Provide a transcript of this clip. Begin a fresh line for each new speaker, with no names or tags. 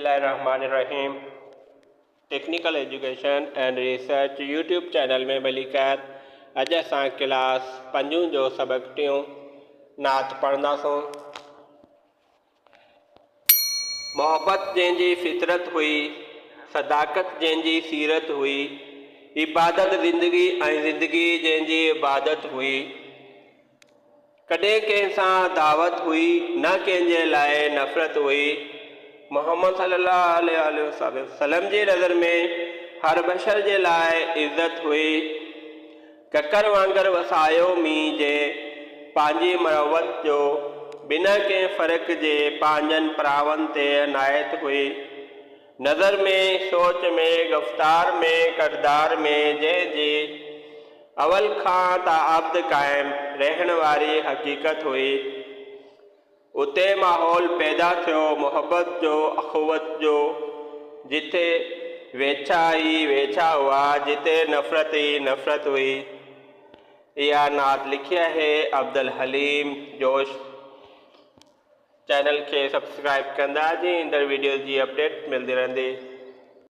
बिस्मिल्लाहिर्रहमानिर्रहीम। Technical education and research YouTube channel में भली ख़ैर। अज असां क्लास 5 जो सबक टियों नात पढ़ंदासूं। मोहब्बत जंहिंजी फितरत हुई, सदाकत जंहिंजी सीरत हुई, इबादत ज़िंदगी ऐं ज़िंदगी जंहिंजी इबादत हुई। कॾहिं कंहिं सां दावत हुई, न कंहिंजे लाइ नफ़रत हुई। मोहम्मद सल्लल्लाहु अलैहि वसल्लम जी नज़र में हर बशर जे लाइ इज़्ज़त हुई। ककर वांगर वसायो मींहुं जे पंहिंजी मरवत जो, बिना कंहिं फ़र्क़ जे पंहिंजनि प्रावनि ते इनायत हुई। नज़र में, सोच में, गफ्तार में, किरदार में जंहिंजी अवल खां ता अब्द क़ाइम रहण वारी हक़ीक़त हुई। उते माहौल पैदा थियो मोहब्बत जो, अख़ुवत जो, जिथे वेछा ही वेछा हुआ, जिथे नफ़रत ही नफ़रत हुई। यह नात लिखी है अब्दुल हलीम जोश। चैनल के सब्सक्राइब कंदा जी ईंदड़ वीडियोज़ जी अपडेट मिलती रहंदी।